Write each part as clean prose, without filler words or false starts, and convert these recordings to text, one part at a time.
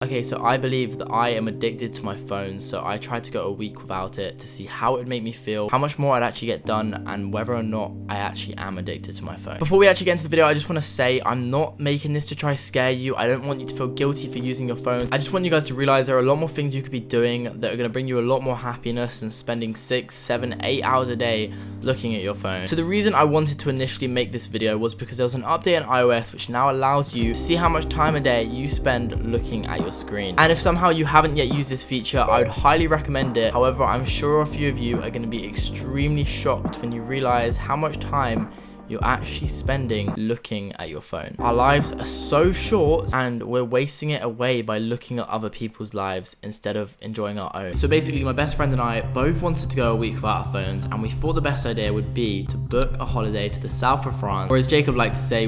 Okay, so I believe that I am addicted to my phone, so I tried to go a week without it to see how it would make me feel, how much more I'd actually get done, and whether or not I actually am addicted to my phone. Before we actually get into the video, I just want to say I'm not making this to try scare you. I don't want you to feel guilty for using your phones. I just want you guys to realize there are a lot more things you could be doing that are going to bring you a lot more happiness than spending 6, 7, 8 hours a day looking at your phone. So the reason I wanted to initially make this video was because there was an update on iOS which now allows you to see how much time a day you spend looking at your screen. And if somehow you haven't yet used this feature, I would highly recommend it. However, I'm sure a few of you are going to be extremely shocked when you realize how much time you're actually spending looking at your phone. Our lives are so short and we're wasting it away by looking at other people's lives instead of enjoying our own. So basically, my best friend and I both wanted to go a week without our phones, and we thought the best idea would be to book a holiday to the south of France, or as Jacob liked to say,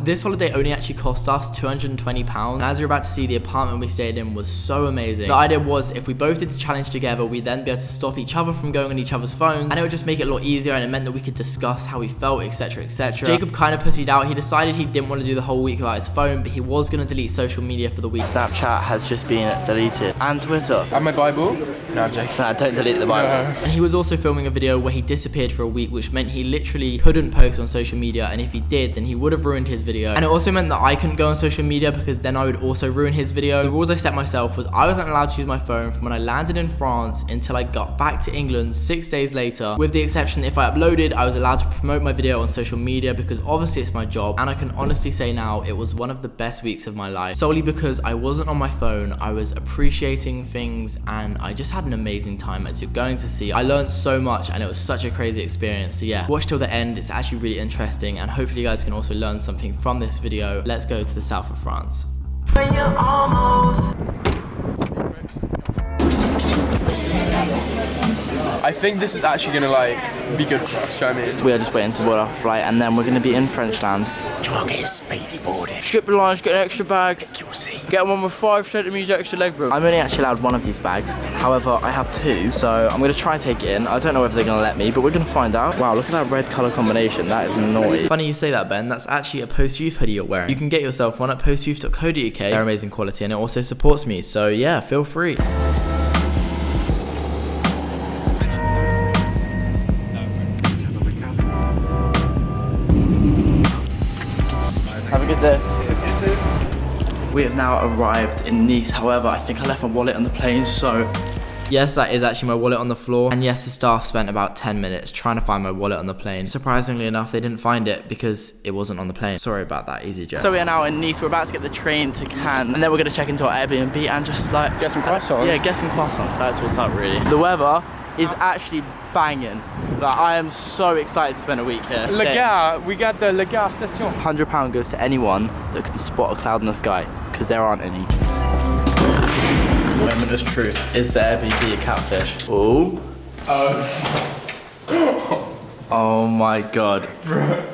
this holiday only actually cost us £220. And as you're about to see, the apartment we stayed in was so amazing. The idea was if we both did the challenge together, we'd then be able to stop each other from going on each other's phones, and it would just make it a lot easier, and it meant that we could discuss how we felt, etc, etc. Jacob kind of pussied out. He decided he didn't want to do the whole week without his phone, but he was going to delete social media for the week. Snapchat has just been deleted, and Twitter. And my Bible? No, I'm joking. Nah, don't delete the Bible. No. And he was also filming a video where he disappeared for a week, which meant he literally couldn't post on social media, and if he did, then he would have ruined his video. And it also meant that I couldn't go on social media because then I would also ruin his video. The rules I set myself was I wasn't allowed to use my phone from when I landed in France until I got back to England 6 days later, with the exception that if I uploaded, I was allowed to promote my video on social media because obviously it's my job. And I can honestly say now it was one of the best weeks of my life, solely because I wasn't on my phone. I was appreciating things and I just had an amazing time, as you're going to see. I learned so much and it was such a crazy experience. So yeah, watch till the end. It's actually really interesting, and hopefully you guys can also learn something from this video. Let's go to the south of France. When you're almost... I think this is actually gonna like be good for us, you know what I mean? We are just waiting to board our flight, and then we're gonna be in Frenchland. Do you want to get a speedy boarding? Skip the lines, get an extra bag. You'll see. Get one with 5 centimeters extra leg room. I'm only actually allowed one of these bags. However, I have 2, so I'm gonna try and take it in. I don't know whether they're gonna let me, but we're gonna find out. Wow, look at that red color combination. That is naughty. Funny you say that, Ben. That's actually a Post Youth hoodie you're wearing. You can get yourself one at postyouth.co.uk. They're amazing quality, and it also supports me. So yeah, feel free. Have a good day. We have now arrived in Nice. However, I think I left my wallet on the plane, so yes, that is actually my wallet on the floor. And yes, the staff spent about 10 minutes trying to find my wallet on the plane. Surprisingly enough, they didn't find it because it wasn't on the plane. Sorry about that, EasyJet. So we are now in Nice. We're about to get the train to Cannes, and then we're gonna check into our Airbnb and just like Get some croissants. Yeah, get some croissants. That's what's up, really. The weather is actually banging. Like, I am so excited to spend a week here. Le Gare, we got the Le Gare station. £100 goes to anyone that can spot a cloud in the sky, because there aren't any. Moment of truth. Is the Airbnb a catfish? Oh. Oh my god.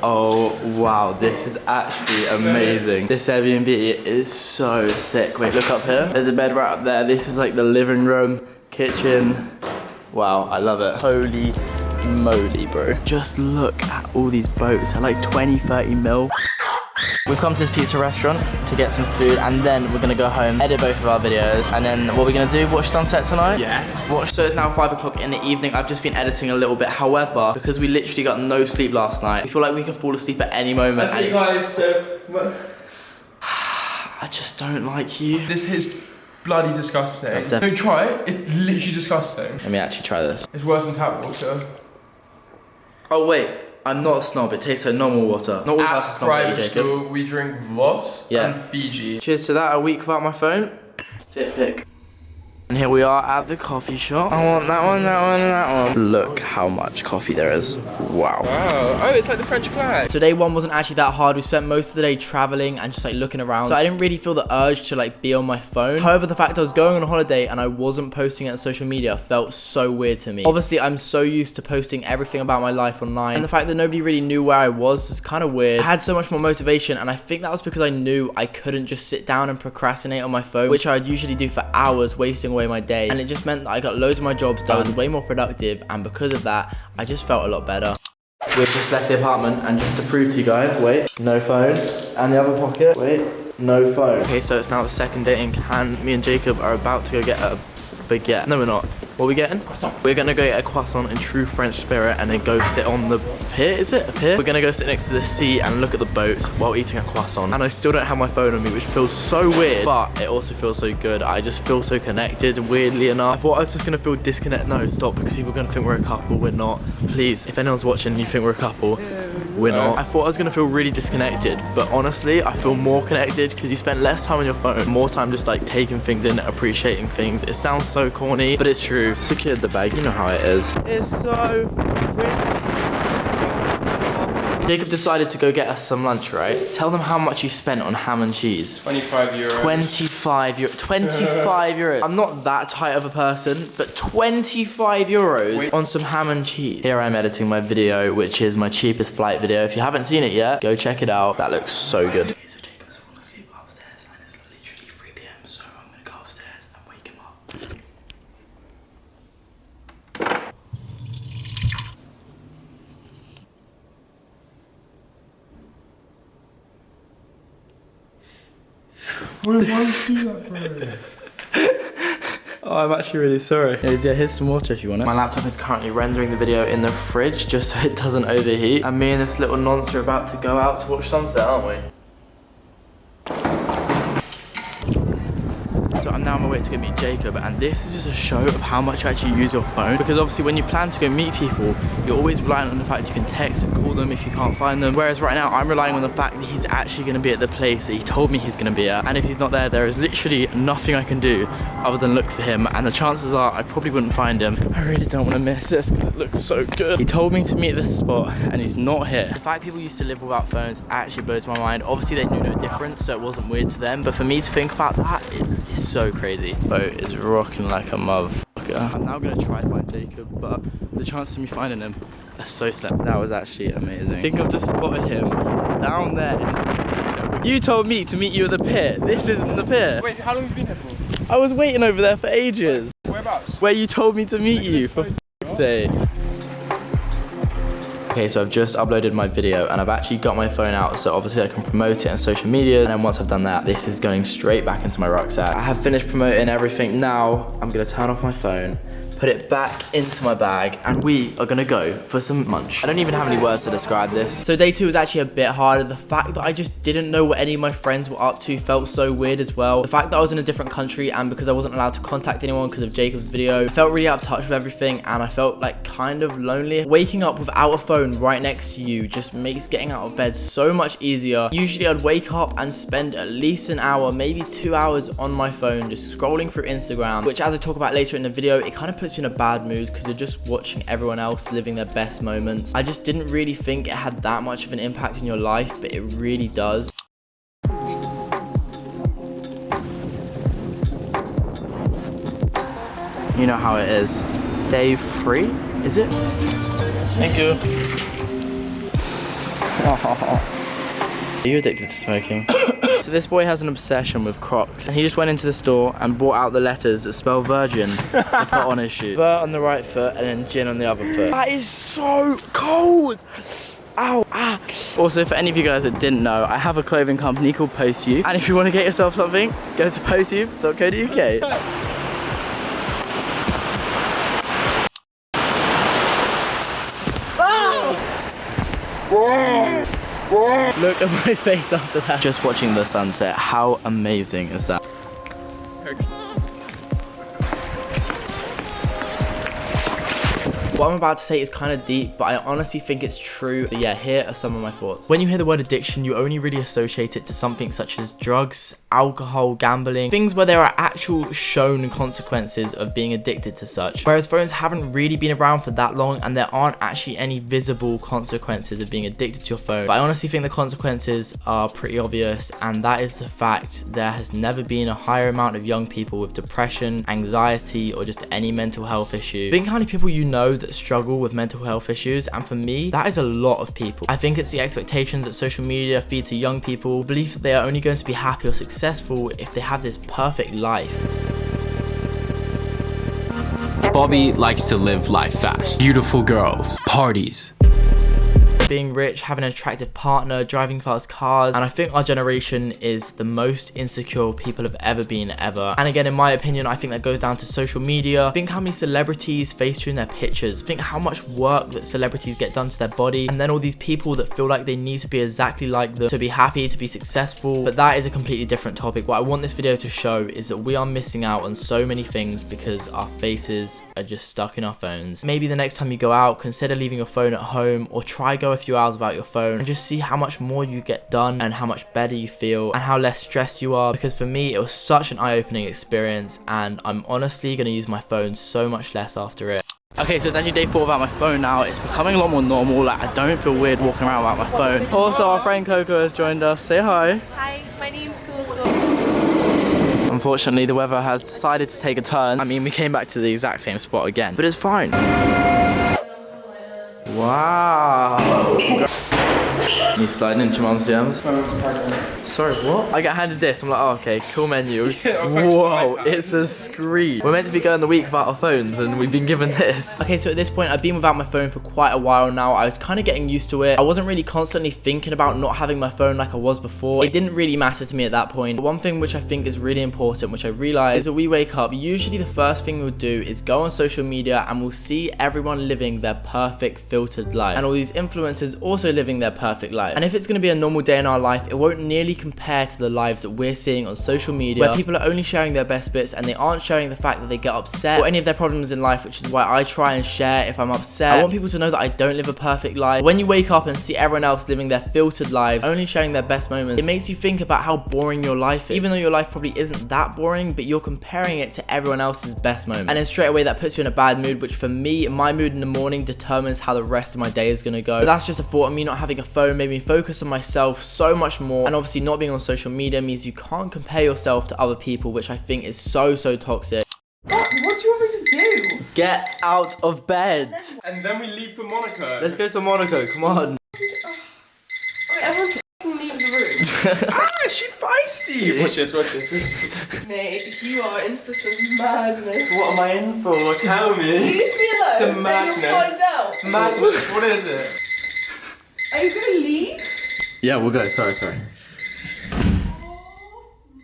Oh wow, this is actually amazing. This Airbnb is so sick. Wait, look up here. There's a bed right up there. This is like the living room, kitchen. Wow, I love it. Holy moly, bro. Just look at all these boats. They're like 20, 30 mil. We've come to this pizza restaurant to get some food, and then we're gonna go home, edit both of our videos, and then what we're gonna do, watch sunset tonight? Yes. So it's now 5 o'clock in the evening. I've just been editing a little bit. However, because we literally got no sleep last night, we feel like we can fall asleep at any moment. I just don't like you. This is bloody disgusting. Don't try it. It's literally disgusting. Let me actually try this. It's worse than tap water. Oh wait, I'm not a snob. It tastes like normal water. Not all of us are snobs like you, Jacob. School, we drink Voss and Fiji. Cheers to that. A week without my phone. Fifth pick. And here we are at the coffee shop. I want that one, that one, and that one. Look how much coffee there is. Wow. Wow. Oh, it's like the French flag. So day 1 wasn't actually that hard. We spent most of the day traveling and just like looking around. So I didn't really feel the urge to like be on my phone. However, the fact I was going on a holiday and I wasn't posting it on social media felt so weird to me. Obviously, I'm so used to posting everything about my life online, and the fact that nobody really knew where I was kind of weird. I had so much more motivation, and I think that was because I knew I couldn't just sit down and procrastinate on my phone, which I'd usually do for hours, wasting away my day. And it just meant that I got loads of my jobs done. I was way more productive, and because of that, I just felt a lot better. We've just left the apartment, and just to prove to you guys, wait, no phone, and the other pocket, wait, no phone. Okay, so it's now the second day in Cannes. Me and Jacob are about to go get a baguette. No, we're not. What are we getting? Croissant. We're gonna go get a croissant in true French spirit and then go sit on the pier, is it? A pier? We're gonna go sit next to the sea and look at the boats while eating a croissant. And I still don't have my phone on me, which feels so weird, but it also feels so good. I just feel so connected, weirdly enough. I thought I was just gonna feel disconnected. No, stop, because people are gonna think we're a couple. We're not. Please, if anyone's watching and you think we're a couple, we're not. I thought I was gonna feel really disconnected, but honestly, I feel more connected because you spend less time on your phone, more time just like taking things in, appreciating things. It sounds so corny, but it's true. Secured the bag, you know how it is. It's so weird. Jacob decided to go get us some lunch, right? Tell them how much you spent on ham and cheese. 25 euros. 25 euros. 25 euros. I'm not that tight of a person, but 25 euros on some ham and cheese. Here I'm editing my video, which is my cheapest flight video. If you haven't seen it yet, go check it out. That looks so good. Okay, so Jacob's fallen asleep upstairs and it's literally 3 PM, so I'm gonna go upstairs and wake him up. Why would you do that, bro? Oh, I'm actually really sorry. Here's some water if you want it. My laptop is currently rendering the video in the fridge just so it doesn't overheat. And me and this little nonce are about to go out to watch sunset, aren't we? So I'm now on my way to go meet Jacob, and this is just a show of how much you actually use your phone, because obviously when you plan to go meet people, you're always relying on the fact you can text and call them if you can't find them, whereas right now I'm relying on the fact that he's actually going to be at the place that he told me he's going to be at, and if he's not there, there is literally nothing I can do other than look for him, and the chances are I probably wouldn't find him. I really don't want to miss this because it looks so good. He told me to meet at this spot and he's not here. The fact people used to live without phones actually blows my mind. Obviously they knew no difference, so it wasn't weird to them, but for me to think about that, it's so crazy. Boat is rocking like a motherfucker. I'm now gonna try to find Jacob, but the chances of me finding him are so slim. That was actually amazing. I think I've just spotted him. He's down there in the picture. You told me to meet you at the pier. This isn't the pier. Wait, how long have you been here for? I was waiting over there for ages. Whereabouts? Where you told me to meet you, for f***'s sake. Okay, so I've just uploaded my video and I've actually got my phone out, so obviously I can promote it on social media, and then once I've done that, this is going straight back into my rucksack. I have finished promoting everything. Now I'm gonna turn off my phone, put it back into my bag, and we are gonna go for some lunch. I don't even have any words to describe this. So day 2 was actually a bit harder. The fact that I just didn't know what any of my friends were up to felt so weird as well. The fact that I was in a different country, and because I wasn't allowed to contact anyone because of Jacob's video, I felt really out of touch with everything, and I felt like kind of lonely. Waking up without a phone right next to you just makes getting out of bed so much easier. Usually I'd wake up and spend at least an hour, maybe 2 hours on my phone just scrolling through Instagram, which, as I talk about later in the video, it kind of puts you in a bad mood because you're just watching everyone else living their best moments. I just didn't really think it had that much of an impact on your life, but it really does. You know how it is. Day 3, is it? Thank you. Are you addicted to smoking? So this boy has an obsession with Crocs, and he just went into the store and brought out the letters that spell virgin to put on his shoe. Vert on the right foot and then gin on the other foot. That is so cold! Ow, ah. Also, for any of you guys that didn't know, I have a clothing company called PostU, and if you want to get yourself something, go to postu.co.uk. Look at my face after that. Just watching the sunset, how amazing is that? What I'm about to say is kind of deep, but I honestly think it's true. But yeah, here are some of my thoughts. When you hear the word addiction, you only really associate it to something such as drugs, alcohol, gambling, things where there are actual shown consequences of being addicted to such. Whereas phones haven't really been around for that long, and there aren't actually any visible consequences of being addicted to your phone. But I honestly think the consequences are pretty obvious, and that is the fact there has never been a higher amount of young people with depression, anxiety, or just any mental health issue. Think how many people you know that struggle with mental health issues, and for me, that is a lot of people. I think it's the expectations that social media feed to young people, belief that they are only going to be happy or successful if they have this perfect life. Bobby likes to live life fast. Beautiful girls, parties, being rich, having an attractive partner, driving fast cars, and I think our generation is the most insecure people have ever been ever. And again, in my opinion, I think that goes down to social media. Think how many celebrities face you in their pictures. Think how much work that celebrities get done to their body, and then all these people that feel like they need to be exactly like them to be happy, to be successful. But that is a completely different topic. What I want this video to show is that we are missing out on so many things because our faces are just stuck in our phones. Maybe the next time you go out, consider leaving your phone at home, or try go a few hours without your phone and just see how much more you get done and how much better you feel and how less stressed you are. Because for me, it was such an eye-opening experience, and I'm honestly going to use my phone so much less after it. Okay, so it's actually day 4 without my phone now. It's becoming a lot more normal. Like, I don't feel weird walking around without my phone. Also, our friend Coco has joined us. Say hi. Hi, my name's Coco. Unfortunately, the weather has decided to take a turn. I mean, we came back to the exact same spot again, but it's fine. Wow. Me sliding into Mum's DMs. Sorry, what? I got handed this. I'm like, oh, okay, cool menu. Whoa, it's a screen. We're meant to be going the week without our phones, and we've been given this. Okay, so at this point, I've been without my phone for quite a while now. I was kind of getting used to it. I wasn't really constantly thinking about not having my phone like I was before. It didn't really matter to me at that point. But one thing which I think is really important, which I realized, is that we wake up, usually the first thing we'll do is go on social media and we'll see everyone living their perfect filtered life. And all these influencers also living their perfect life. And if it's going to be a normal day in our life, it won't nearly compare to the lives that we're seeing on social media, where people are only sharing their best bits and they aren't showing the fact that they get upset or any of their problems in life, which is why I try and share if I'm upset. I want people to know that I don't live a perfect life. When you wake up and see everyone else living their filtered lives, only sharing their best moments, it makes you think about how boring your life is. Even though your life probably isn't that boring, but you're comparing it to everyone else's best moment. And then straight away that puts you in a bad mood, which for me, my mood in the morning determines how the rest of my day is going to go. But that's just a thought. Me not having a phone made me focus on myself so much more, and obviously not being on social media means you can't compare yourself to other people, which I think is so toxic. What do you want me to do? Get out of bed. And then we leave for Monaco. Let's go to Monaco, come on. Okay, everyone f***ing leave the room. She feisty. Watch this. Mate, you are in for some madness. What am I in for? Tell me. Leave me alone. Some And madness. you'll find out. Madness. What is it? Are you gonna leave? Yeah, we'll go, sorry. Oh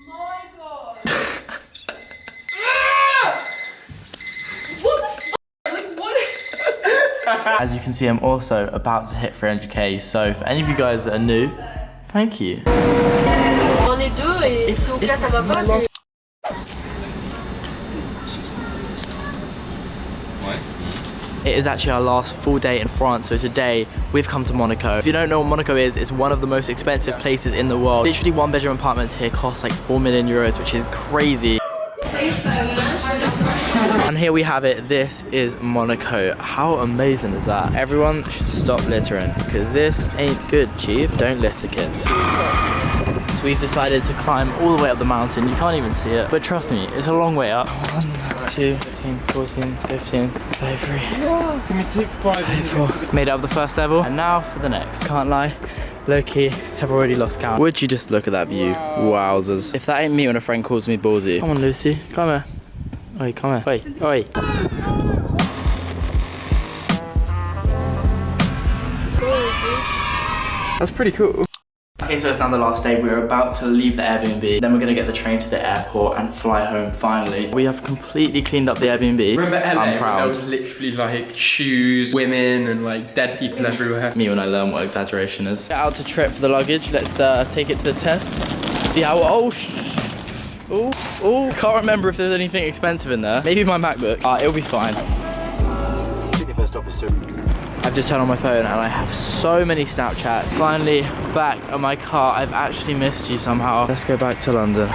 my god. What the f***? Like, what? As you can see, I'm also about to hit 300k, so for any of you guys that are new, thank you. On est deux et si au cas ça va pas, je... It is actually our last full day in France, so today we've come to Monaco. If you don't know what Monaco is, it's one of the most expensive places in the world. Literally 1-bedroom apartments here cost like 4 million euros, which is crazy. And here we have it, this is Monaco. How amazing is that? Everyone should stop littering, because this ain't good, chief. Don't litter, kids. So we've decided to climb all the way up the mountain. You can't even see it, but trust me, it's a long way up. 1, 2, 13, 14, 15, 33. Can we take 5 minutes? Made it up the first level, and now for the next. Can't lie, low-key, have already lost count. Would you just look at that view? Wowzers. If that ain't me when a friend calls me ballsy. Come on, Lucy, come here. Oi, come here. Wait, oi. That's pretty cool. Okay, so it's now the last day. We're about to leave the Airbnb. Then we're gonna get the train to the airport and fly home finally. We have completely cleaned up the Airbnb. Remember LA? I'm proud. There was literally like shoes, women, and like dead people everywhere. Me when I learn what exaggeration is. Out to trip for the luggage. Let's take it to the test. See how. Oh, can't remember if there's anything expensive in there. Maybe my MacBook. It'll be fine. I've just turned on my phone and I have so many Snapchats. Finally back at my car. I've actually missed you somehow. Let's go back to London.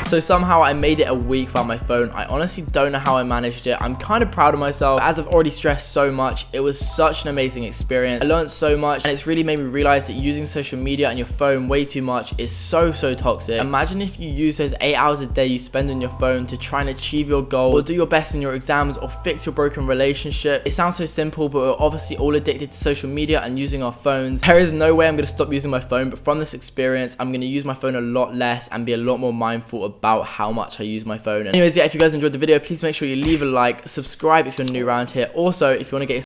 So somehow I made it a week without my phone. I honestly don't know how I managed it. I'm kind of proud of myself. As I've already stressed so much, it was such an amazing experience. I learned so much, and it's really made me realize that using social media and your phone way too much is so toxic. Imagine if you use those 8 hours a day you spend on your phone to try and achieve your goals, or do your best in your exams, or fix your broken relationship. It sounds so simple, but we're obviously all addicted to social media and using our phones. There is no way I'm going to stop using my phone, but from this experience, I'm going to use my phone a lot less and be a lot more mindful about how much I use my phone. Anyways, yeah, if you guys enjoyed the video, please make sure you leave a like, subscribe if you're new around here. Also, if you want to get